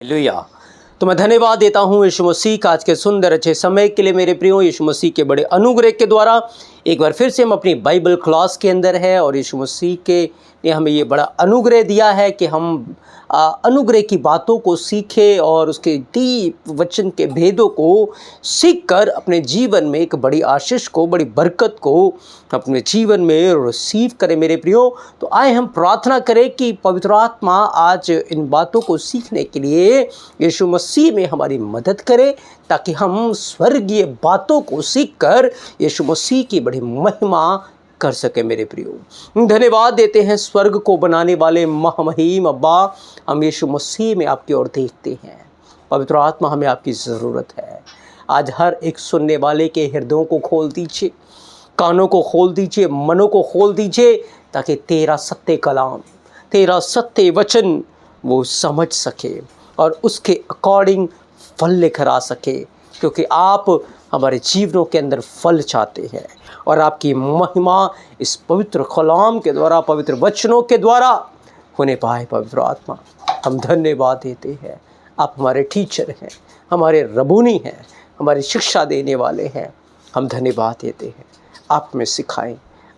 Hallelujah. तो मैं धन्यवाद देता हूँ यीशु मसीह का आज के सुंदर अच्छे समय के लिए। मेरे प्रियो, यीशु मसीह के बड़े अनुग्रह के द्वारा एक बार फिर से हम अपनी बाइबल क्लास के अंदर है और यीशु मसीह के ने हमें ये बड़ा अनुग्रह दिया है कि हम अनुग्रह की बातों को सीखें और उसके डीप वचन के भेदों को सीखकर अपने जीवन में एक बड़ी आशीष को, बड़ी बरकत को अपने जीवन में रिसीव करें। मेरे प्रियो, तो आए हम प्रार्थना करें कि पवित्र आत्मा आज इन बातों को सीखने के लिए यीशु मसीह में हमारी मदद करे, ताकि हम स्वर्गीय बातों को सीखकर यीशु मसीह की बड़ी महिमा कर सके। मेरे प्रियो, धन्यवाद देते हैं स्वर्ग को बनाने वाले महामहिम अब्बा। हम यीशु मसीह में आपकी ओर देखते हैं। पवित्र आत्मा, हमें आपकी ज़रूरत है। आज हर एक सुनने वाले के हृदयों को खोल दीजिए, कानों को खोल दीजिए, मनों को खोल दीजिए, ताकि तेरा सत्य कलाम, तेरा सत्य वचन वो समझ सके और उसके अकॉर्डिंग फल लेकर आ सके, क्योंकि आप हमारे जीवनों के अंदर फल चाहते हैं और आपकी महिमा इस पवित्र कलाम के द्वारा, पवित्र वचनों के द्वारा होने पाए। पवित्र आत्मा, हम धन्यवाद देते हैं। आप हमारे टीचर हैं, हमारे रबूनी हैं, हमारी शिक्षा देने वाले हैं। हम धन्यवाद देते हैं। आप हमें सिखाएं,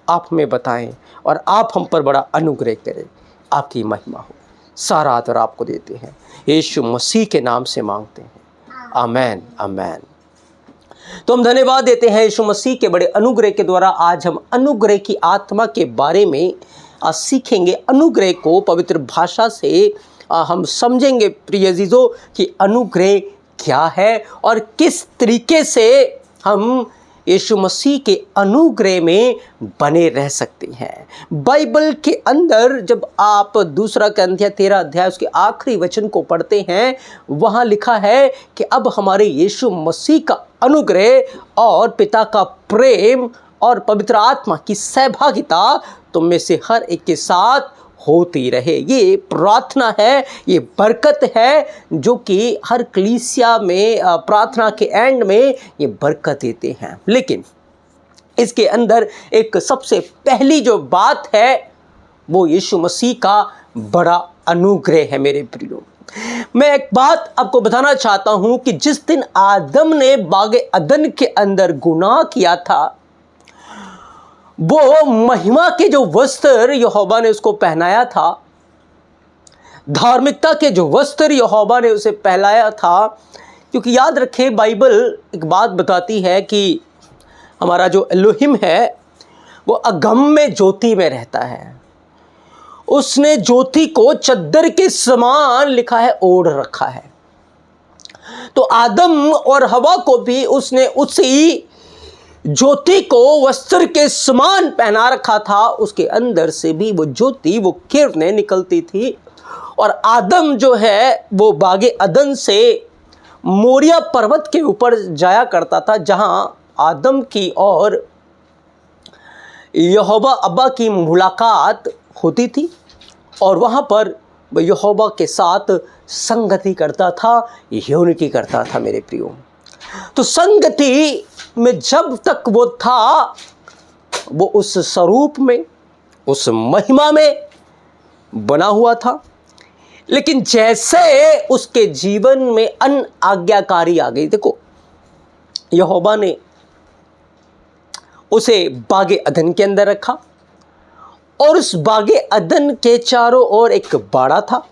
आप हमें बताएं और आप हम पर बड़ा अनुग्रह करें। आपकी महिमा हो। सारा आदर आपको देते हैं, यीशु मसीह के नाम से मांगते हैं। आमेन, आमेन। तो हम धन्यवाद देते हैं यीशु मसीह के बड़े अनुग्रह के द्वारा। आज हम अनुग्रह की आत्मा के बारे में सीखेंगे। अनुग्रह को पवित्र भाषा से हम समझेंगे प्रिय अजीजों कि अनुग्रह क्या है और किस तरीके से हम यीशु मसीह के अनुग्रह में बने रह सकते हैं। बाइबल के अंदर जब आप 2 कुरिन्थियों 13 अध्याय उसके आखिरी वचन को पढ़ते हैं, वहाँ लिखा है कि अब हमारे यीशु मसीह का अनुग्रह और पिता का प्रेम और पवित्र आत्मा की सहभागिता तुम में से हर एक के साथ होती रहे। ये प्रार्थना है, ये बरकत है जो कि हर कलीसिया में प्रार्थना के एंड में ये बरकत देते हैं। लेकिन इसके अंदर एक सबसे पहली जो बात है वो यीशु मसीह का बड़ा अनुग्रह है। मेरे प्रियो, मैं एक बात आपको बताना चाहता हूं कि जिस दिन आदम ने बागे अदन के अंदर गुनाह किया था, वो महिमा के जो वस्त्र यहोवा ने उसको पहनाया था, धार्मिकता के जो वस्त्र यहोवा ने उसे पहनाया था, क्योंकि याद रखें बाइबल एक बात बताती है कि हमारा जो एलोहिम है वो अगम्य ज्योति में रहता है। उसने ज्योति को चद्दर के समान लिखा है ओढ़ रखा है। तो आदम और हवा को भी उसने उसी ज्योति को वस्त्र के समान पहना रखा था। उसके अंदर से भी वो ज्योति, वो किरणें निकलती थी। और आदम जो है वो बागे अदन से मोरिया पर्वत के ऊपर जाया करता था, जहां आदम की और यहोवा अब्बा की मुलाकात होती थी और वहाँ पर यहोवा के साथ संगति करता था, यूनिटी करता था। मेरे प्रियो, तो संगति में जब तक वो था, वो उस स्वरूप में, उस महिमा में बना हुआ था। लेकिन जैसे उसके जीवन में अनआज्ञाकारी आ गई, देखो यहोवा ने उसे बागे अदन के अंदर रखा और उस बागे अदन के चारों ओर एक बाड़ा था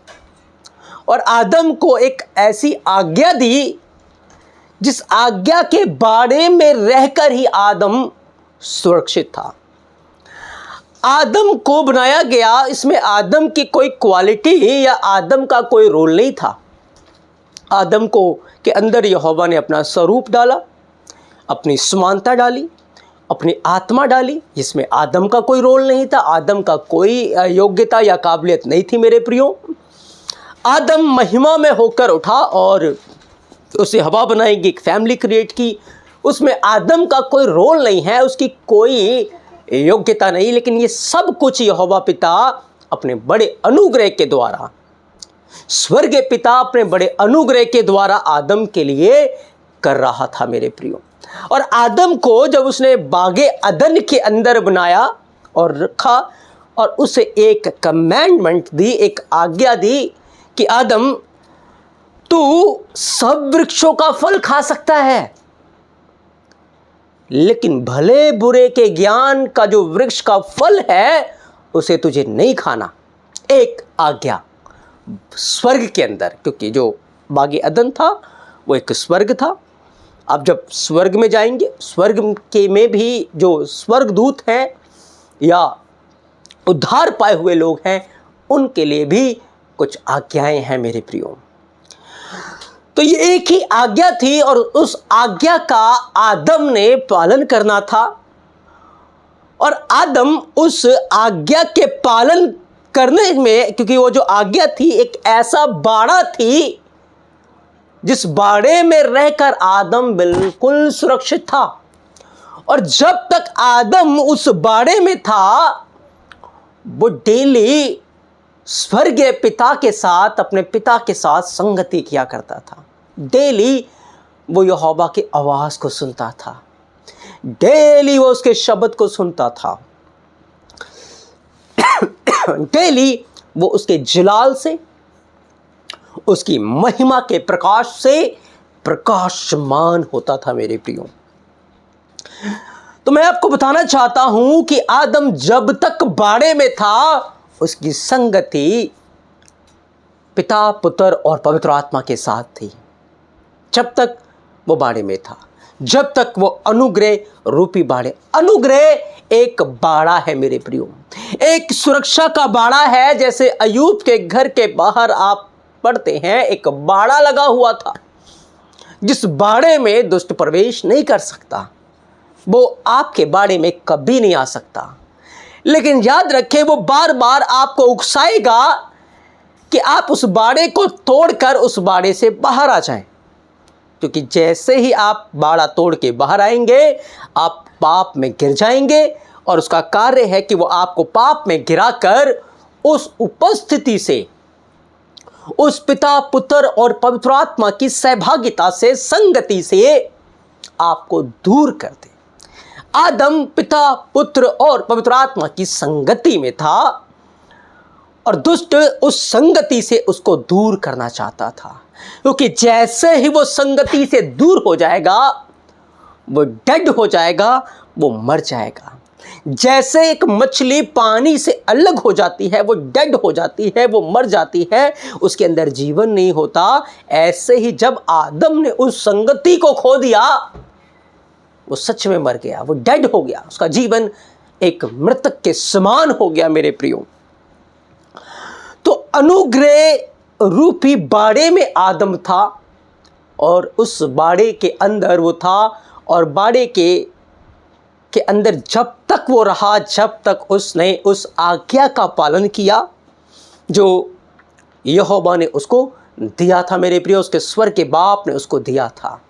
और आदम को एक ऐसी आज्ञा दी जिस आज्ञा के बाड़े में रहकर ही आदम सुरक्षित था। आदम को बनाया गया, इसमें आदम की कोई क्वालिटी या आदम का कोई रोल नहीं था। आदम को के अंदर यहोवा ने अपना स्वरूप डाला, अपनी समानता डाली, अपनी आत्मा डाली, जिसमें आदम का कोई रोल नहीं था, आदम का कोई योग्यता या काबिलियत नहीं थी। मेरे प्रियो, आदम महिमा में होकर उठा और उसे हवा बनाएगी, एक फैमिली क्रिएट की। उसमें आदम का कोई रोल नहीं है, उसकी कोई योग्यता नहीं, लेकिन ये सब कुछ यहोवा पिता अपने बड़े अनुग्रह के द्वारा, स्वर्गीय पिता अपने बड़े अनुग्रह के द्वारा आदम के लिए कर रहा था। मेरे प्रियो, और आदम को जब उसने बागे अदन के अंदर बनाया और रखा और उसे एक कमांडमेंट दी, एक आज्ञा दी कि आदम तू सब वृक्षों का फल खा सकता है, लेकिन भले बुरे के ज्ञान का जो वृक्ष का फल है उसे तुझे नहीं खाना। एक आज्ञा स्वर्ग के अंदर, क्योंकि जो बागे अदन था वो एक स्वर्ग था। अब जब स्वर्ग में जाएंगे, स्वर्ग के में भी जो स्वर्गदूत हैं या उद्धार पाए हुए लोग हैं, उनके लिए भी कुछ आज्ञाएं हैं मेरे प्रियो। तो ये एक ही आज्ञा थी और उस आज्ञा का आदम ने पालन करना था, और आदम उस आज्ञा के पालन करने में, क्योंकि वो जो आज्ञा थी एक ऐसा बाड़ा थी जिस बाड़े में रहकर आदम बिल्कुल सुरक्षित था। और जब तक आदम उस बाड़े में था, वो डेली स्वर्गीय पिता के साथ, अपने पिता के साथ संगति किया करता था। डेली वो यहोवा की आवाज़ को सुनता था, डेली वो उसके शब्द को सुनता था, डेली वो उसके जलाल से, उसकी महिमा के प्रकाश से प्रकाशमान होता था मेरे प्रियो। तो मैं आपको बताना चाहता हूं कि आदम जब तक बाड़े में था, उसकी संगति पिता, पुत्र और पवित्र आत्मा के साथ थी। जब तक वो बाड़े में था, जब तक वो अनुग्रह रूपी बाड़े, अनुग्रह एक बाड़ा है मेरे प्रियो, एक सुरक्षा का बाड़ा है। जैसे अय्यूब के घर के बाहर आप पढ़ते हैं, एक बाड़ा लगा हुआ था, जिस बाड़े में दुष्ट प्रवेश नहीं कर सकता, वो आपके बाड़े में कभी नहीं आ सकता। लेकिन याद रखें, वो बार बार आपको उकसाएगा कि आप उस बाड़े को तोड़कर उस बाड़े से बाहर आ जाएं, क्योंकि जैसे ही आप बाड़ा तोड़ के बाहर आएंगे, आप पाप में गिर जाएंगे, और उसका कार्य है कि वो आपको पाप में गिराकर उस उपस्थिति से, उस पिता, पुत्र और पवित्र आत्मा की सहभागिता से, संगति से आपको दूर कर दे। आदम पिता, पुत्र और पवित्र आत्मा की संगति में था, और दुष्ट उस संगति से उसको दूर करना चाहता था, क्योंकि जैसे ही वो संगति से दूर हो जाएगा, वो डेड हो जाएगा, वो मर जाएगा। जैसे एक मछली पानी से अलग हो जाती है, वो डेड हो जाती है, वो मर जाती है, उसके अंदर जीवन नहीं होता, ऐसे ही जब आदम ने उस संगति को खो दिया, वो सच में मर गया, वो डेड हो गया, उसका जीवन एक मृतक के समान हो गया मेरे प्रियो। तो अनुग्रह रूपी बाड़े में आदम था, और उस बाड़े के अंदर वो था, और बाड़े के अंदर जब तक वो रहा, जब तक उसने उस आज्ञा का पालन किया जो यहोवा ने उसको दिया था मेरे प्रियो, उसके स्वर्ग के बाप ने उसको दिया था।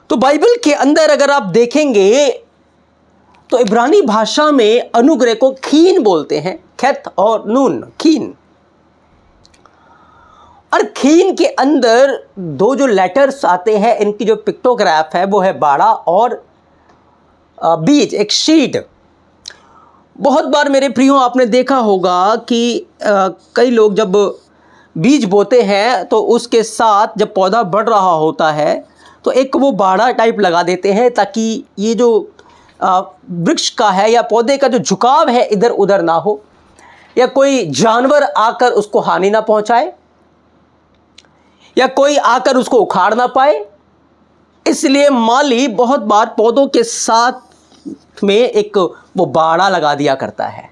तो बाइबल के अंदर अगर आप देखेंगे तो इब्रानी भाषा में अनुग्रह को खीन बोलते हैं, खैत और नून, खीन। और खीन के अंदर दो जो लेटर्स आते हैं, इनकी जो पिक्टोग्राफ है वो है बाड़ा और बीज, एक शीड। बहुत बार मेरे प्रियो आपने देखा होगा कि कई लोग जब बीज बोते हैं तो उसके साथ जब पौधा बढ़ रहा होता है तो एक वो बाड़ा टाइप लगा देते हैं, ताकि ये जो वृक्ष का है या पौधे का जो झुकाव है इधर उधर ना हो, या कोई जानवर आकर उसको हानि ना पहुंचाए, या कोई आकर उसको उखाड़ ना पाए। इसलिए माली बहुत बार पौधों के साथ में एक वो बाड़ा लगा दिया करता है,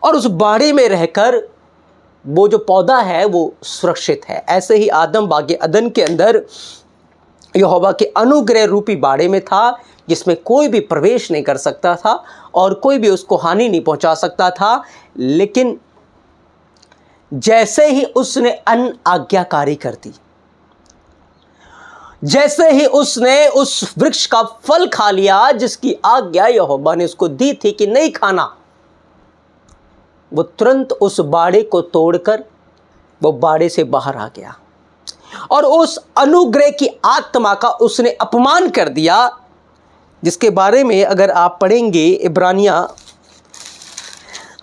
और उस बाड़े में रहकर वो जो पौधा है वो सुरक्षित है। ऐसे ही आदम बागे अदन के अंदर यहोवा के अनुग्रह रूपी बाड़े में था, जिसमें कोई भी प्रवेश नहीं कर सकता था और कोई भी उसको हानि नहीं पहुंचा सकता था। लेकिन जैसे ही उसने अनआज्ञाकारी कर दी, जैसे ही उसने उस वृक्ष का फल खा लिया जिसकी आज्ञा यहोवा ने उसको दी थी कि नहीं खाना, वो तुरंत उस बाड़े को तोड़कर वो बाड़े से बाहर आ गया, और उस अनुग्रह की आत्मा का उसने अपमान कर दिया, जिसके बारे में अगर आप पढ़ेंगे इब्रानिया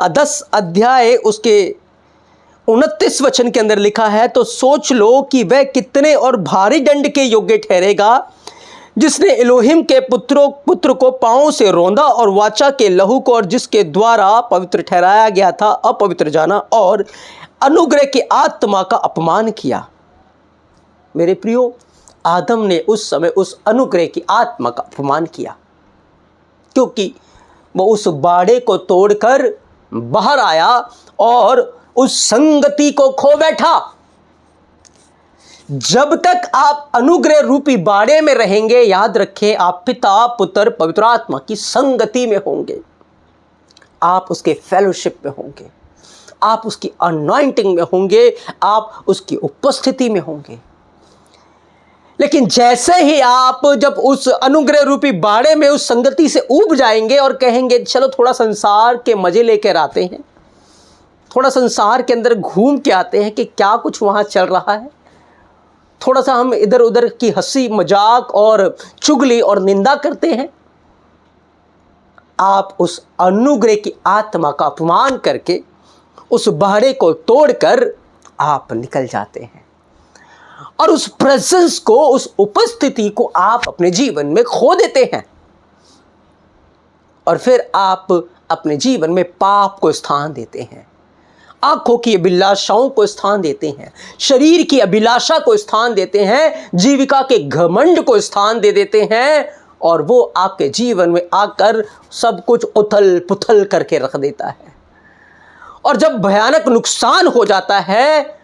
10 अध्याय उसके 29 वचन के अंदर लिखा है, तो सोच लो कि वह कितने और भारी दंड के योग्य ठहरेगा जिसने एलोहिम के पुत्र को पांवों से रौंदा और वाचा के लहू को और जिसके द्वारा पवित्र ठहराया गया था अपवित्र जाना और अनुग्रह की आत्मा का अपमान किया। मेरे प्रियो, आदम ने उस समय उस अनुग्रह की आत्मा का अपमान किया, क्योंकि वो उस बाड़े को तोड़कर बाहर आया और उस संगति को खो बैठा। जब तक आप अनुग्रह रूपी बाड़े में रहेंगे, याद रखें, आप पिता पुत्र पवित्र आत्मा की संगति में होंगे, आप उसके फेलोशिप में होंगे, आप उसकी अनॉइंटिंग में होंगे, आप उसकी उपस्थिति में होंगे। लेकिन जैसे ही आप जब उस अनुग्रह रूपी बाड़े में उस संगति से ऊब जाएंगे और कहेंगे चलो थोड़ा संसार के मजे लेकर आते हैं, थोड़ा संसार के अंदर घूम के आते हैं कि क्या कुछ वहाँ चल रहा है, थोड़ा सा हम इधर उधर की हंसी मजाक और चुगली और निंदा करते हैं, आप उस अनुग्रह की आत्मा का अपमान करके उस बाड़े को तोड़कर आप निकल जाते हैं और उस प्रेजेंस को, उस उपस्थिति को आप अपने जीवन में खो देते हैं और फिर आप अपने जीवन में पाप को स्थान देते हैं, आंखों की अभिलाषाओं को स्थान देते हैं, शरीर की अभिलाषा को स्थान देते हैं, जीविका के घमंड को स्थान दे देते हैं और वो आपके जीवन में आकर सब कुछ उथल पुथल करके रख देता है। और जब भयानक नुकसान हो जाता है,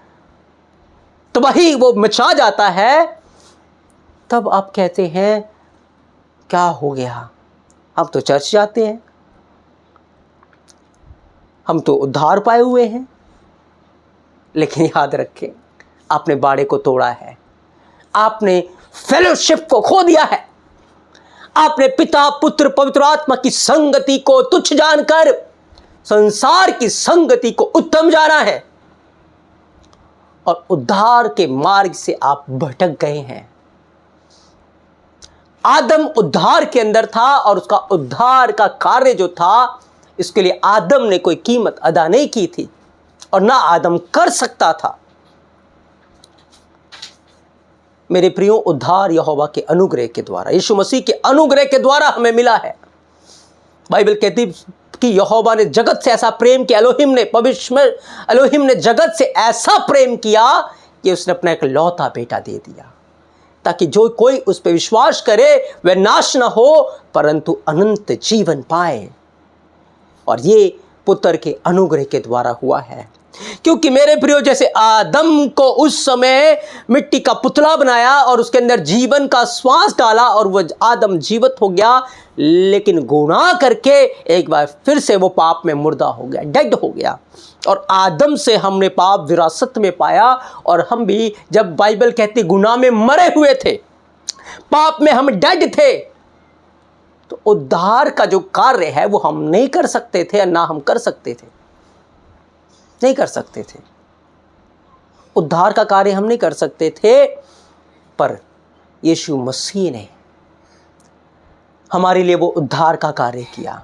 तबाही वो मचा जाता है, तब आप कहते हैं क्या हो गया, हम तो चर्च जाते हैं, हम तो उद्धार पाए हुए हैं। लेकिन याद रखें, आपने बाड़े को तोड़ा है, आपने फेलोशिप को खो दिया है, आपने पिता पुत्र पवित्र आत्मा की संगति को तुच्छ जानकर संसार की संगति को उत्तम जाना है और उद्धार के मार्ग से आप भटक गए हैं। आदम उद्धार के अंदर था और उसका उद्धार का कार्य जो था, इसके लिए आदम ने कोई कीमत अदा नहीं की थी और ना आदम कर सकता था। मेरे प्रियो, उद्धार यहोवा के अनुग्रह के द्वारा, यीशु मसीह के अनुग्रह के द्वारा हमें मिला है। बाइबल कहती कि यहोवा ने जगत से ऐसा प्रेम किया, एलोहिम ने जगत से ऐसा प्रेम किया कि उसने अपना एक लौता बेटा दे दिया, ताकि जो कोई उस पर विश्वास करे वह नाश न हो परंतु अनंत जीवन पाए। और ये पुत्र के अनुग्रह के द्वारा हुआ है। क्योंकि मेरे प्रियो, जैसे आदम को उस समय मिट्टी का पुतला बनाया और उसके अंदर जीवन का श्वास डाला और वह आदम जीवित हो गया, लेकिन गुनाह करके एक बार फिर से वो पाप में मुर्दा हो गया, डेड हो गया। और आदम से हमने पाप विरासत में पाया और हम भी, जब बाइबल कहती गुनाह में मरे हुए थे, पाप में हम डेड थे, तो उद्धार का जो कार्य है वो हम नहीं कर सकते थे, ना हम कर सकते थे, नहीं कर सकते थे। उद्धार का कार्य हम नहीं कर सकते थे, पर यीशु मसीह ने हमारे लिए वो उद्धार का कार्य किया।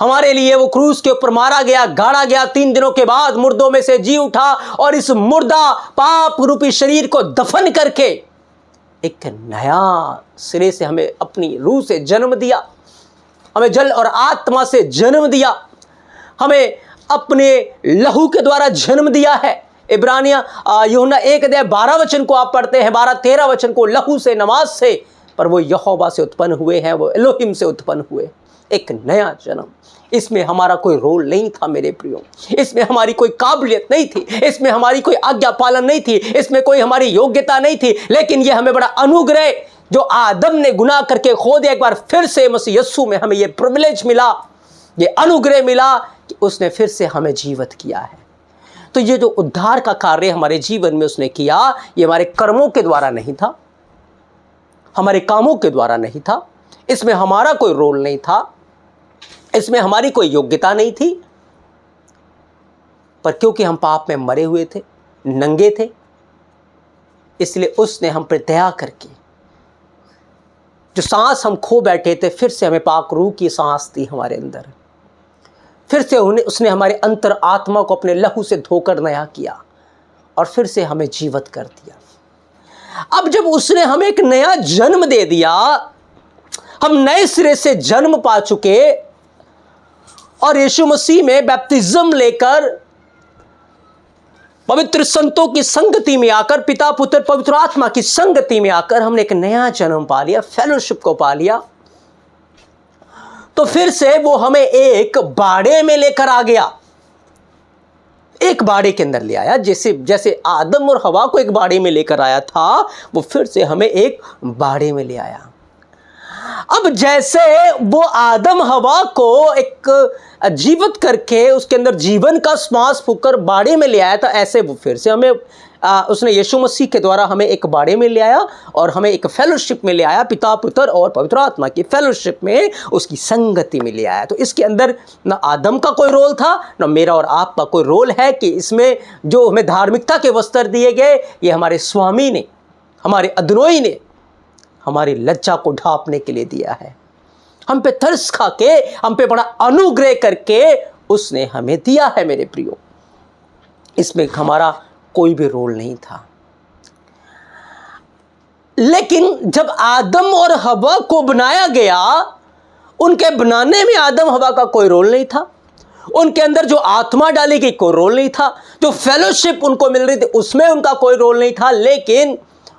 हमारे लिए वो क्रूस के ऊपर मारा गया, गाड़ा गया, 3 दिनों के बाद मुर्दों में से जी उठा और इस मुर्दा पाप रूपी शरीर को दफन करके एक नया सिरे से हमें अपनी रूह से जन्म दिया, हमें जल और आत्मा से जन्म दिया, हमें अपने लहू के द्वारा जन्म दिया है। इब्रानिया यूहन्ना 1:12 को आप पढ़ते हैं, 12-13 वचन को, लहू से, नमाज से, पर वो यहोवा से उत्पन्न हुए हैं, वो एलोहिम से उत्पन्न हुए। एक नया जन्म। इसमें हमारा कोई रोल नहीं था मेरे प्रियो, इसमें हमारी कोई काबिलियत नहीं थी, इसमें हमारी कोई आज्ञा पालन नहीं थी, इसमें कोई हमारी योग्यता नहीं थी, लेकिन यह हमें बड़ा अनुग्रह, जो आदम ने गुनाह करके खो दिया, एक बार फिर से मसीह यीशु में हमें यह प्रिविलेज मिला, ये अनुग्रह मिला कि उसने फिर से हमें जीवित किया है। तो ये जो उद्धार का कार्य हमारे जीवन में उसने किया, ये हमारे कर्मों के द्वारा नहीं था, हमारे कामों के द्वारा नहीं था, इसमें हमारा कोई रोल नहीं था, इसमें हमारी कोई योग्यता नहीं थी, पर क्योंकि हम पाप में मरे हुए थे, नंगे थे, इसलिए उसने हम पर दया करके जो सांस हम खो बैठे थे, फिर से हमें पाक रूह की सांस दी हमारे अंदर, फिर से उसने हमारे अंतर आत्मा को अपने लहू से धोकर नया किया और फिर से हमें जीवित कर दिया। अब जब उसने हमें एक नया जन्म दे दिया, हम नए सिरे से जन्म पा चुके और यीशु मसीह में बैप्टिज्म लेकर पवित्र संतों की संगति में आकर, पिता पुत्र पवित्र आत्मा की संगति में आकर हमने एक नया जन्म पा लिया, फेलोशिप को पा लिया। तो फिर से वो हमें एक बाड़े में लेकर आ गया, एक बाड़े के अंदर ले आया। जैसे आदम और हवा को एक बाड़े में लेकर आया था, वो फिर से हमें एक बाड़े में ले आया। अब जैसे वो आदम हवा को एक जीवित करके उसके अंदर जीवन का श्वास फूंककर बाड़े में ले आया था, ऐसे वो फिर से हमें उसने यीशु मसीह के द्वारा हमें एक बाड़े में ले आया और हमें एक फेलोशिप में ले आया, पिता पुत्र और पवित्र आत्मा की फेलोशिप में, उसकी संगति में ले आया। तो इसके अंदर न आदम का कोई रोल था, न मेरा और आपका कोई रोल है कि इसमें जो हमें धार्मिकता के वस्त्र दिए गए, ये हमारे स्वामी ने, हमारे अदनोई ने हमारी लज्जा को ढांपने के लिए दिया है। हम पे तरस खा के, हम पे बड़ा अनुग्रह करके उसने हमें दिया है मेरे प्रियो। इसमें हमारा कोई भी रोल नहीं था। लेकिन जब आदम और हवा को बनाया गया, उनके बनाने में आदम हवा का कोई रोल नहीं था, उनके अंदर जो आत्मा डाली गई कोई रोल नहीं था, जो फेलोशिप उनको मिल रही थी उसमें उनका कोई रोल नहीं था। लेकिन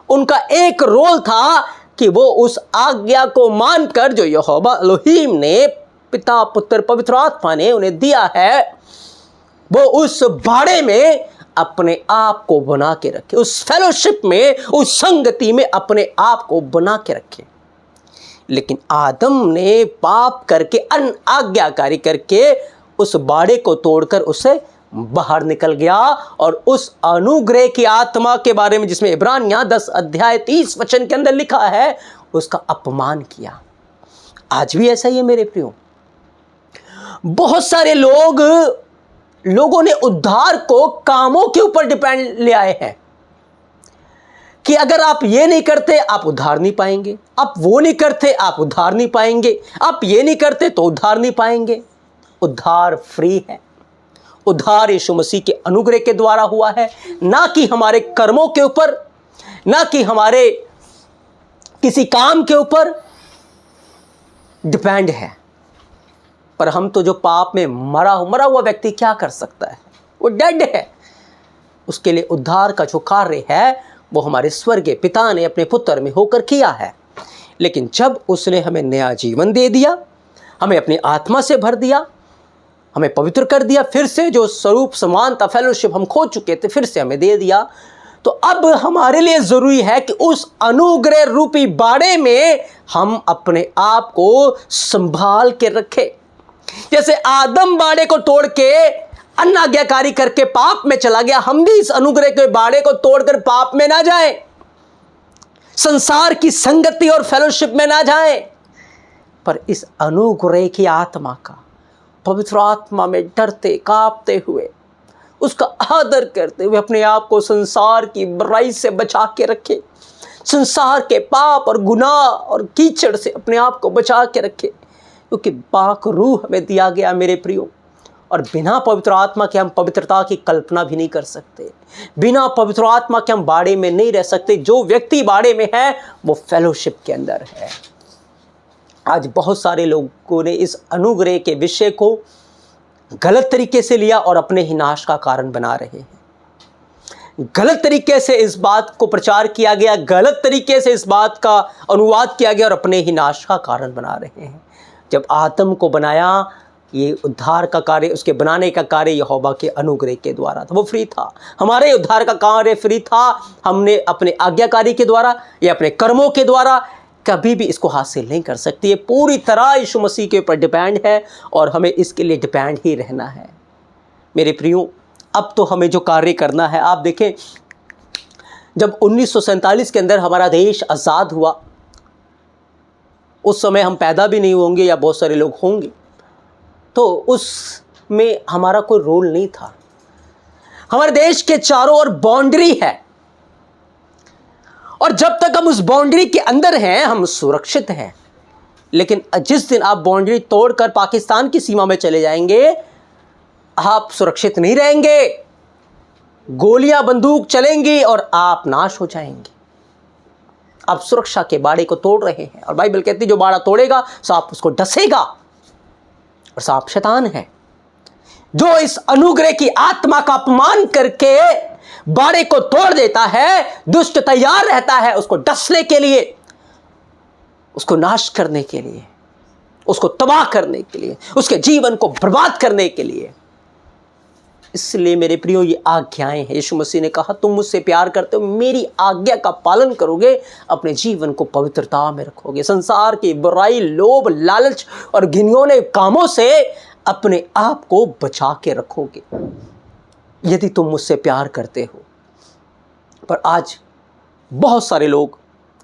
उनका एक रोल था कि वो उस आज्ञा को मानकर जो यहोवा एलोहीम ने, पिता पुत्र पवित्र आत्मा ने उन्हें दिया है, वो उस बाड़े में अपने आप को बना के रखे, उस फेलोशिप में, उस संगति में अपने आप को बना के रखे। लेकिन आदम ने पाप करके, अनाज्ञाकारी करके उस बाड़े को तोड़कर उसे बाहर निकल गया और उस अनुग्रह की आत्मा के बारे में जिसमें इब्रानियां 10 अध्याय 30 वचन के अंदर लिखा है, उसका अपमान किया। आज भी ऐसा ही है मेरे प्रियो। बहुत सारे लोगों ने उद्धार को कामों के ऊपर डिपेंड ले आए हैं कि अगर आप ये नहीं करते आप उद्धार नहीं पाएंगे, आप वो नहीं करते आप उद्धार नहीं पाएंगे, आप ये नहीं करते तो उद्धार नहीं पाएंगे। उद्धार फ्री है, उद्धार यीशु मसीह के अनुग्रह के द्वारा हुआ है, ना कि हमारे कर्मों के ऊपर, ना कि हमारे किसी काम के ऊपर डिपेंड है। पर हम तो जो पाप में मरा हुआ व्यक्ति क्या कर सकता है? वो डेड है। उसके लिए उद्धार का जो कार्य है वो हमारे स्वर्गीय पिता ने अपने पुत्र में होकर किया है। लेकिन जब उसने हमें नया जीवन दे दिया, हमें अपनी आत्मा से भर दिया, हमें पवित्र कर दिया, फिर से जो स्वरूप समानता फेलोशिप हम खो चुके थे फिर से हमें दे दिया, तो अब हमारे लिए ज़रूरी है कि उस अनुग्रह रूपी बाड़े में हम अपने आप को संभाल के रखें। जैसे आदम बाड़े को तोड़ के अनाज्ञाकारी करके पाप में चला गया, हम भी इस अनुग्रह के बाड़े को तोड़कर पाप में ना जाएं, संसार की संगति और फेलोशिप में ना जाएं, पर इस अनुग्रह की आत्मा का, पवित्र आत्मा में डरते कांपते हुए, उसका आदर करते हुए अपने आप को संसार की बुराई से बचा के रखे, संसार के पाप और गुनाह और कीचड़ से अपने आप को बचा के रखे, क्योंकि पाक रूह हमें दिया गया मेरे प्रियो। और बिना पवित्र आत्मा के हम पवित्रता की कल्पना भी नहीं कर सकते, बिना पवित्र आत्मा के हम बाड़े में नहीं रह सकते। जो व्यक्ति बाड़े में है वो फेलोशिप के अंदर है। आज बहुत सारे लोगों ने इस अनुग्रह के विषय को गलत तरीके से लिया और अपने ही नाश का कारण बना रहे हैं। गलत तरीके से इस बात को प्रचार किया गया, गलत तरीके से इस बात का अनुवाद किया गया और अपने ही नाश का कारण बना रहे हैं। जब आदम को बनाया, ये उद्धार का कार्य, उसके बनाने का कार्य यहोवा के अनुग्रह के द्वारा था, वो फ्री था। हमारे उद्धार का कार्य फ्री था। हमने अपने आज्ञाकारी के द्वारा या अपने कर्मों के द्वारा कभी भी इसको हासिल नहीं कर सकती। ये पूरी तरह यीशु मसीह के ऊपर डिपेंड है और हमें इसके लिए डिपेंड ही रहना है मेरे प्रियो। अब तो हमें जो कार्य करना है, आप देखें, जब 1947 के अंदर हमारा देश आज़ाद हुआ, उस समय हम पैदा भी नहीं होंगे या बहुत सारे लोग होंगे, तो उसमें हमारा कोई रोल नहीं था। हमारे देश के चारों ओर बाउंड्री है और जब तक हम उस बाउंड्री के अंदर हैं हम सुरक्षित हैं। लेकिन जिस दिन आप बाउंड्री तोड़कर पाकिस्तान की सीमा में चले जाएंगे आप सुरक्षित नहीं रहेंगे, गोलियां बंदूक चलेंगी और आप नाश हो जाएंगे। आप सुरक्षा के बाड़े को तोड़ रहे हैं, और बाइबल कहती है जो बाड़ा तोड़ेगा सांप उसको डसेगा, और सांप शैतान है जो इस अनुग्रह की आत्मा का अपमान करके बाड़े को तोड़ देता है। दुष्ट तैयार रहता है उसको डसने के लिए, उसको नाश करने के लिए, उसको तबाह करने के लिए, उसके जीवन को बर्बाद करने के लिए। इसलिए मेरे प्रियो ये आज्ञाएं हैं। यीशु मसीह ने कहा तुम मुझसे प्यार करते हो, मेरी आज्ञा का पालन करोगे, अपने जीवन को पवित्रता में रखोगे, संसार की बुराई, लोभ, लालच और घिनौने कामों से अपने आप को बचा के रखोगे, यदि तुम मुझसे प्यार करते हो। पर आज बहुत सारे लोग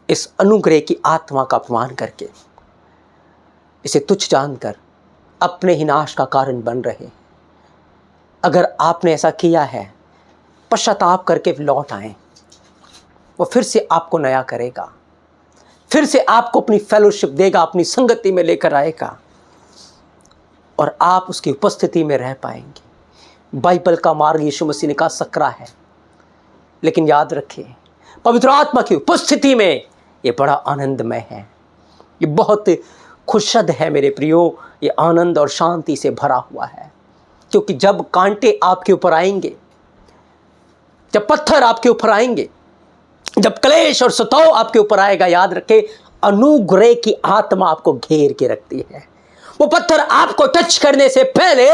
इस अनुग्रह की आत्मा का अपमान करके, इसे तुच्छ जानकर अपने ही नाश का कारण बन रहे हैं। अगर आपने ऐसा किया है, पश्चाताप करके लौट आए, वो फिर से आपको नया करेगा, फिर से आपको अपनी फेलोशिप देगा, अपनी संगति में लेकर आएगा, और आप उसकी उपस्थिति में रह पाएंगे। बाइबल का मार्ग यीशु मसीह ने कहा सकरा है, लेकिन याद रखिए पवित्र आत्मा की उपस्थिति में ये बड़ा आनंदमय है, ये बहुत खुशद है मेरे प्रियो, ये आनंद और शांति से भरा हुआ है। क्योंकि जब कांटे आपके ऊपर आएंगे, जब पत्थर आपके ऊपर आएंगे, जब क्लेश और सताव आपके ऊपर आएगा, याद रखें अनुग्रह की आत्मा आपको घेर के रखती है। वो पत्थर आपको टच करने से पहले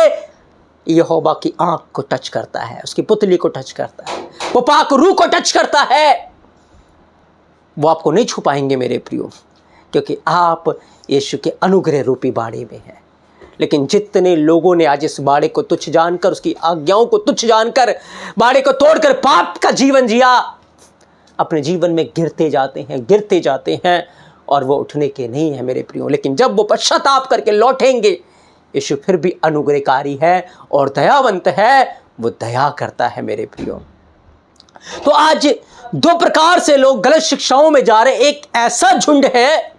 यहोवा की आंख को टच करता है, उसकी पुतली को टच करता है, वो पाक रूह को टच करता है। वो आपको नहीं छुपाएंगे मेरे प्रियो, क्योंकि आप यीशु के अनुग्रह रूपी बाड़े में हैं। लेकिन जितने लोगों ने आज इस बाड़े को तुच्छ जानकर, उसकी आज्ञाओं को तुच्छ जानकर, बाड़े को तोड़कर पाप का जीवन जिया, अपने जीवन में गिरते जाते हैं और वो उठने के नहीं है मेरे प्रियो। लेकिन जब वो पश्चाताप करके लौटेंगे, यीशु फिर भी अनुग्रहकारी है और दयावंत है, वो दया करता है मेरे प्रियो। तो आज दो प्रकार से लोग गलत शिक्षाओं में जा रहे। एक ऐसा झुंड है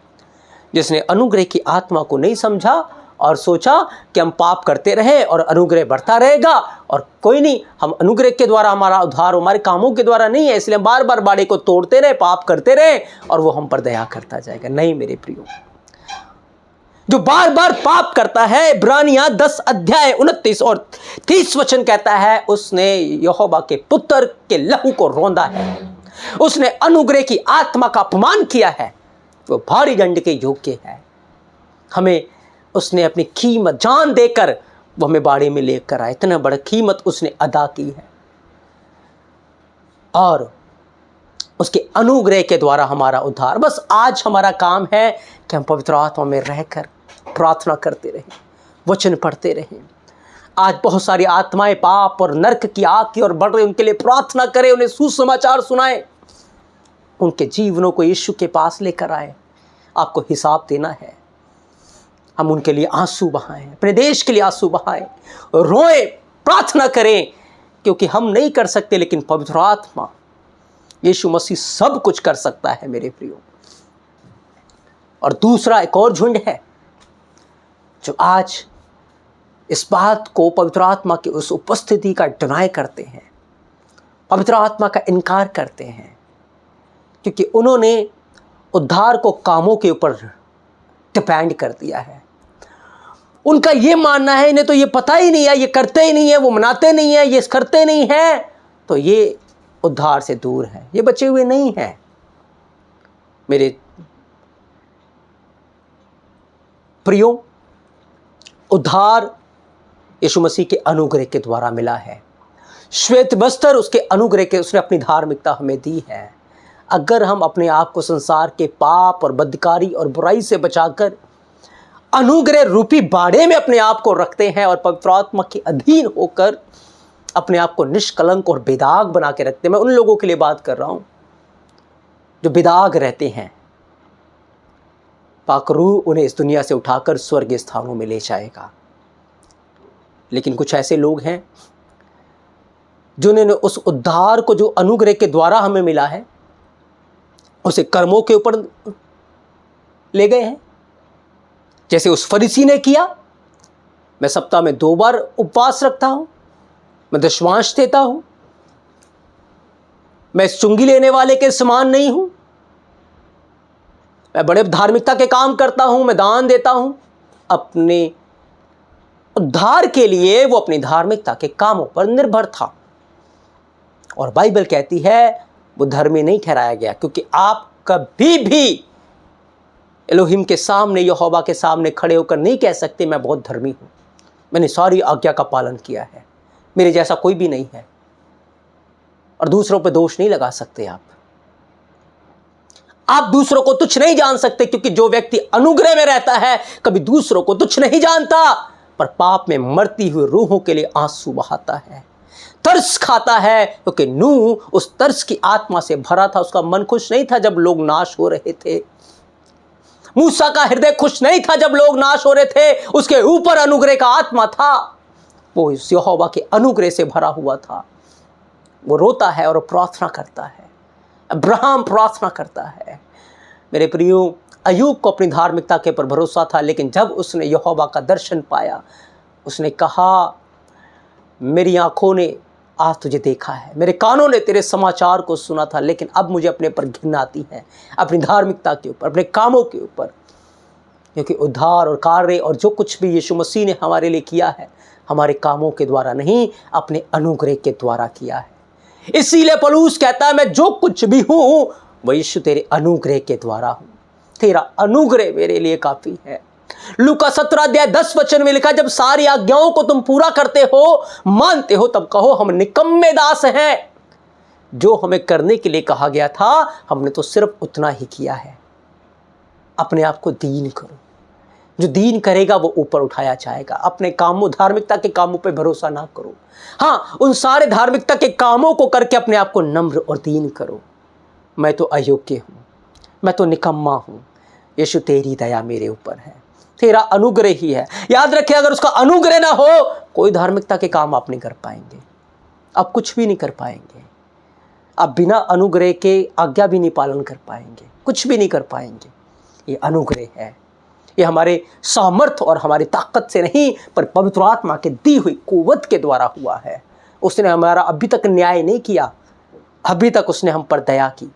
जिसने अनुग्रह की आत्मा को नहीं समझा और सोचा कि हम पाप करते रहे और अनुग्रह बढ़ता रहेगा, और कोई नहीं, हम अनुग्रह के द्वारा हमारा उद्धार हमारे कामों के द्वारा नहीं है, इसलिए बार बार बाड़े को तोड़ते रहे, पाप करते रहे और वो हम पर दया करता जाएगा। नहीं मेरे प्रियो, जो बार बार पाप करता है, इब्रानियां 10 अध्याय 29 और 30 वचन कहता है, उसने यहोवा के पुत्र के लहू को रौंदा है, उसने अनुग्रह की आत्मा का अपमान किया है, वो भारी दंड के योग्य है। हमें उसने अपनी कीमत जान देकर वो हमें बाड़े में लेकर आए, इतना बड़ा कीमत उसने अदा की है, और उसके अनुग्रह के द्वारा हमारा उद्धार। बस आज हमारा काम है कि हम पवित्र आत्मा में रहकर प्रार्थना करते रहें, वचन पढ़ते रहें। आज बहुत सारी आत्माएं पाप और नरक की आग की ओर बढ़ रही, उनके लिए प्रार्थना करें, उन्हें सुसमाचार सुनाएं, उनके जीवनों को यीशु के पास लेकर आए। आपको हिसाब देना है। हम उनके लिए आंसू बहाएं, अपने देश के लिए आंसू बहाएं, रोएं, प्रार्थना करें, क्योंकि हम नहीं कर सकते, लेकिन पवित्र आत्मा यीशु मसीह सब कुछ कर सकता है मेरे प्रियो। और दूसरा एक और झुंड है जो आज इस बात को, पवित्र आत्मा की उस उपस्थिति का डिनाई करते हैं, पवित्र आत्मा का इनकार करते हैं, क्योंकि उन्होंने उद्धार को कामों के ऊपर डिपेंड कर दिया है। उनका ये मानना है, इन्हें तो ये पता ही नहीं है, ये करते ही नहीं है, वो मनाते नहीं है, ये करते नहीं है, तो ये उद्धार से दूर है, ये बचे हुए नहीं हैं। मेरे प्रियो, उद्धार यीशु मसीह के अनुग्रह के द्वारा मिला है। श्वेत वस्त्र उसके अनुग्रह के, उसने अपनी धार्मिकता हमें दी है। अगर हम अपने आप को संसार के पाप और बदकारी और बुराई से बचाकर अनुग्रह रूपी बाड़े में अपने आप को रखते हैं और पवित्र आत्मा के अधीन होकर अपने आप को निष्कलंक और बेदाग बना के रखते हैं, मैं उन लोगों के लिए बात कर रहा हूं जो बेदाग रहते हैं, पाक रूह उन्हें इस दुनिया से उठाकर स्वर्गीय स्थानों में ले जाएगा। लेकिन कुछ ऐसे लोग हैं जिन्होंने उस उद्धार को जो अनुग्रह के द्वारा हमें मिला है, उसे कर्मों के ऊपर ले गए हैं, जैसे उस फरीसी ने किया। मैं सप्ताह में 2 बार उपवास रखता हूं, मैं दशमांश देता हूं, मैं चुंगी लेने वाले के समान नहीं हूं, मैं बड़े धार्मिकता के काम करता हूं, मैं दान देता हूं। अपने उद्धार के लिए वो अपनी धार्मिकता के कामों पर निर्भर था। और बाइबल कहती है वो धर्मी नहीं ठहराया गया, क्योंकि आप कभी भी एलोहिम के सामने, यहोवा के सामने खड़े होकर नहीं कह सकते मैं बहुत धर्मी हूं, मैंने सारी आज्ञा का पालन किया है, मेरे जैसा कोई भी नहीं है। और दूसरों पर दोष नहीं लगा सकते आप दूसरों को तुच्छ नहीं जान सकते, क्योंकि जो व्यक्ति अनुग्रह में रहता है कभी दूसरों को तुच्छ नहीं जानता, पर पाप में मरती हुई रूहों के लिए आंसू बहाता है, तरस खाता है। क्योंकि नूह उस तरस की आत्मा से भरा था, उसका मन खुश नहीं था जब लोग नाश हो रहे थे। मूसा का हृदय खुश नहीं था जब लोग नाश हो रहे थे, उसके ऊपर अनुग्रह का आत्मा था, वो यहोवा के अनुग्रह से भरा हुआ था। वो रोता है और प्रार्थना करता है, अब्राहम प्रार्थना करता है। मेरे प्रियो, अय्यूब को अपनी धार्मिकता के पर भरोसा था, लेकिन जब उसने यहोवा का दर्शन पाया, उसने कहा मेरी आंखों ने आज तुझे देखा है, मेरे कानों ने तेरे समाचार को सुना था, लेकिन अब मुझे अपने पर घिन आती है, अपनी धार्मिकता के ऊपर, अपने कामों के ऊपर। क्योंकि उद्धार और कार्य और जो कुछ भी यीशु मसीह ने हमारे लिए किया है, हमारे कामों के द्वारा नहीं, अपने अनुग्रह के द्वारा किया है। इसीलिए पौलुस कहता है मैं जो कुछ भी हूं वो यीशु तेरे अनुग्रह के द्वारा हूं, तेरा अनुग्रह मेरे लिए काफी है। लूका 17:10 में लिखा, जब सारी आज्ञाओं को तुम पूरा करते हो, मानते हो, तब कहो हम निकम्मे दास हैं। जो हमें करने के लिए कहा गया था हमने तो सिर्फ उतना ही किया है। अपने आप को दीन करो, जो दीन करेगा वो ऊपर उठाया जाएगा। अपने कामों, धार्मिकता के कामों पे भरोसा ना करो। हाँ, उन सारे धार्मिकता के कामों को करके अपने आप को नम्र और दीन करो। मैं तो अयोग्य हूं, मैं तो निकम्मा हूं, यीशु तेरी दया मेरे ऊपर है, तेरा अनुग्रह ही है। याद रखिए, अगर उसका अनुग्रह ना हो, कोई धार्मिकता के काम आप नहीं कर पाएंगे, आप कुछ भी नहीं कर पाएंगे। आप बिना अनुग्रह के आज्ञा भी नहीं पालन कर पाएंगे, कुछ भी नहीं कर पाएंगे। ये अनुग्रह है, ये हमारे सामर्थ्य और हमारी ताकत से नहीं, पर पवित्र आत्मा के दी हुई कुव्वत के द्वारा हुआ है। उसने हमारा अभी तक न्याय नहीं किया, अभी तक उसने हम पर दया की,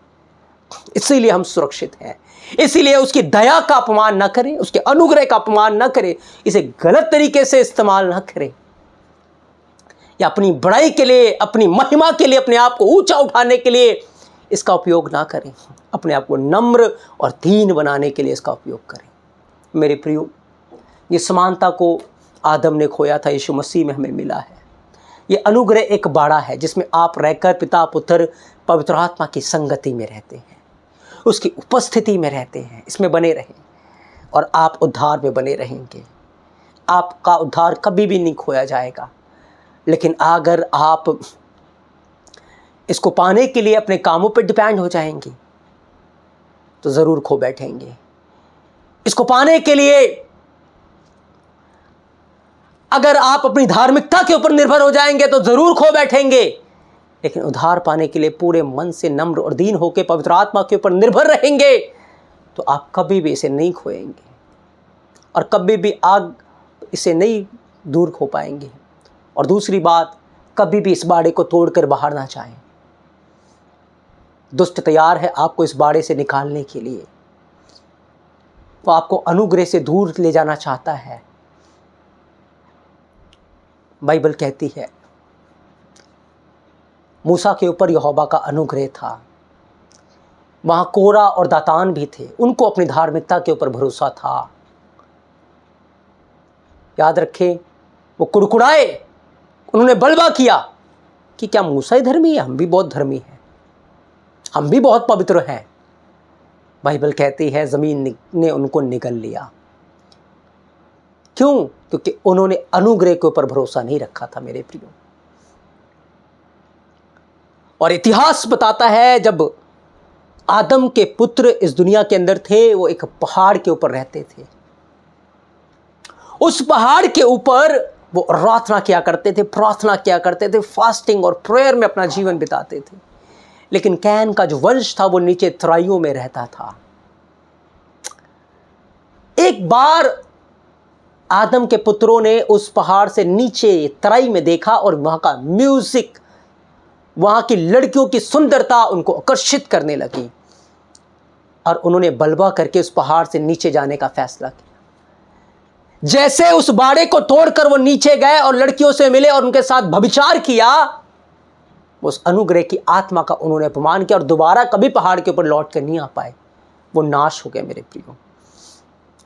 इसीलिए हम सुरक्षित हैं। इसीलिए उसकी दया का अपमान न करें, उसके अनुग्रह का अपमान न करें, इसे गलत तरीके से इस्तेमाल न करें, या अपनी बड़ाई के लिए, अपनी महिमा के लिए, अपने आप को ऊंचा उठाने के लिए इसका उपयोग ना करें। अपने आप को नम्र और दीन बनाने के लिए इसका उपयोग करें। मेरे प्रियो, ये समानता को आदम ने खोया था, यीशु मसीह में हमें मिला है। ये अनुग्रह एक बाड़ा है जिसमें आप रहकर पिता, पुत्र, पवित्र आत्मा की संगति में रहते हैं, उसकी उपस्थिति में रहते हैं। इसमें बने रहें और आप उद्धार में बने रहेंगे। आपका उद्धार कभी भी नहीं खोया जाएगा। लेकिन अगर आप इसको पाने के लिए अपने कामों पर डिपेंड हो जाएंगे तो ज़रूर खो बैठेंगे। इसको पाने के लिए अगर आप अपनी धार्मिकता के ऊपर निर्भर हो जाएंगे तो ज़रूर खो बैठेंगे। लेकिन उद्धार पाने के लिए पूरे मन से नम्र और दीन होकर पवित्र आत्मा के ऊपर निर्भर रहेंगे तो आप कभी भी इसे नहीं खोएंगे और कभी भी आग इसे नहीं दूर खो पाएंगे। और दूसरी बात, कभी भी इस बाड़े को तोड़कर बाहर ना जाएं। दुष्ट तैयार है आपको इस बाड़े से निकालने के लिए, वो आपको अनुग्रह से दूर ले जाना चाहता है। बाइबल कहती है मूसा के ऊपर यहोवा का अनुग्रह था, वहां कोरा और दातान भी थे, उनको अपनी धार्मिकता के ऊपर भरोसा था। याद रखें, वो कुड़कुड़ाए, उन्होंने बलवा किया कि क्या मूसा ही धर्मी है, हम भी बहुत धर्मी हैं, हम भी बहुत पवित्र हैं। बाइबल कहती है ज़मीन ने उनको निगल लिया। क्यों? क्योंकि उन्होंने अनुग्रह के ऊपर भरोसा नहीं रखा था। मेरे प्रियो, और इतिहास बताता है जब आदम के पुत्र इस दुनिया के अंदर थे, वो एक पहाड़ के ऊपर रहते थे। उस पहाड़ के ऊपर वो प्रार्थना किया करते थे, फास्टिंग और प्रेयर में अपना जीवन बिताते थे। लेकिन कैन का जो वंश था वो नीचे तराइयों में रहता था। एक बार आदम के पुत्रों ने उस पहाड़ से नीचे तराई में देखा और वहाँ का म्यूजिक, वहाँ की लड़कियों की सुंदरता उनको आकर्षित करने लगी और उन्होंने बलवा करके उस पहाड़ से नीचे जाने का फैसला किया। जैसे उस बाड़े को तोड़कर वो नीचे गए और लड़कियों से मिले और उनके साथ व्यभिचार किया, उस अनुग्रह की आत्मा का उन्होंने अपमान किया और दोबारा कभी पहाड़ के ऊपर लौट कर नहीं आ पाए। वो नाश हो गए मेरे प्रियो।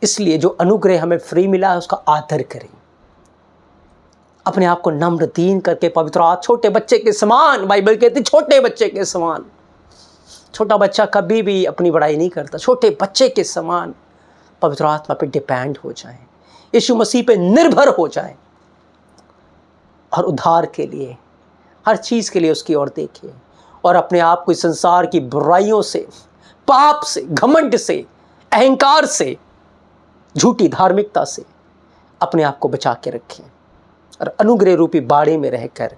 इसलिए जो अनुग्रह हमें फ्री मिला है उसका आदर करें, अपने आप को नम्र दीन करके पवित्र छोटे बच्चे के समान, बाइबल कहती छोटे बच्चे के समान। छोटा बच्चा कभी भी अपनी बड़ाई नहीं करता, छोटे बच्चे के समान पवित्र आत्मा पे डिपेंड हो जाएं, यीशु मसीह पे निर्भर हो जाएं और उद्धार के लिए, हर चीज़ के लिए उसकी ओर देखिए और अपने आप को इस संसार की बुराइयों से, पाप से, घमंड से, अहंकार से, झूठी धार्मिकता से अपने आप को बचा के रखें और अनुग्रह रूपी बाड़े में रहकर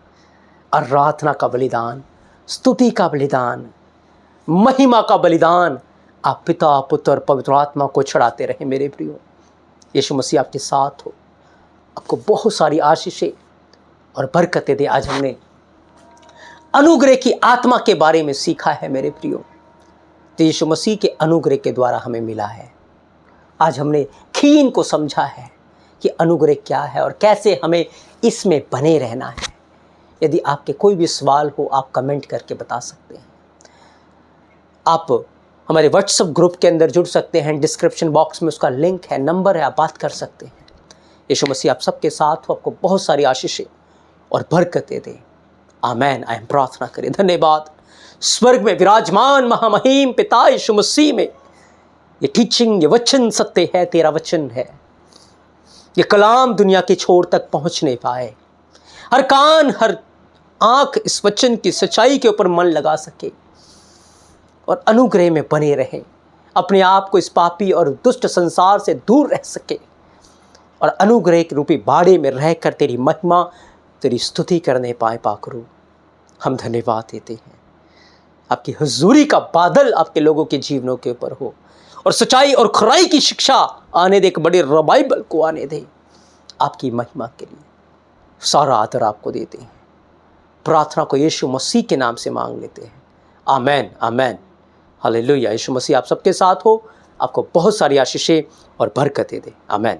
आराधना का बलिदान, स्तुति का बलिदान, महिमा का बलिदान आप पिता, पुत्र और पवित्र आत्मा को चढ़ाते रहें मेरे प्रियो। यीशु मसीह आपके साथ हो, आपको बहुत सारी आशीषें और बरकतें दे। आज हमने अनुग्रह की आत्मा के बारे में सीखा है मेरे प्रियो, तो यीशु मसीह के अनुग्रह के द्वारा हमें मिला है। आज हमने खीन को समझा है कि अनुग्रह क्या है और कैसे हमें इसमें बने रहना है। यदि आपके कोई भी सवाल हो आप कमेंट करके बता सकते हैं। आप हमारे व्हाट्सएप ग्रुप के अंदर जुड़ सकते हैं, डिस्क्रिप्शन बॉक्स में उसका लिंक है, नंबर है, आप बात कर सकते हैं। यीशु मसीह आप सबके साथ हो, आपको बहुत सारी आशीषें और बरकतें दे। आमेन। आए प्रार्थना करें। धन्यवाद स्वर्ग में विराजमान महामहिम पिता यीशु मसीह में ये टीचिंग, ये वचन सत्य है, तेरा वचन है। ये कलाम दुनिया के छोर तक पहुंच नहीं पाए, हर कान, हर आंख इस वचन की सच्चाई के ऊपर मन लगा सके और अनुग्रह में बने रहें, अपने आप को इस पापी और दुष्ट संसार से दूर रह सके और अनुग्रह के रूपी बाड़े में रहकर तेरी महिमा, तेरी स्तुति करने पाए। पाकरू हम धन्यवाद देते हैं। आपकी हुजूरी का बादल आपके लोगों के जीवनों के ऊपर हो और सच्चाई और खराई की शिक्षा आने दे, एक बड़े रिवाइवल को आने दे। आपकी महिमा के लिए सारा आदर आपको देते हैं। प्रार्थना को यीशु मसीह के नाम से मांग लेते हैं। आमेन, आमेन, हालेलुया। यीशु मसीह आप सबके साथ हो, आपको बहुत सारी आशीषें और बरकतें दे। आमेन।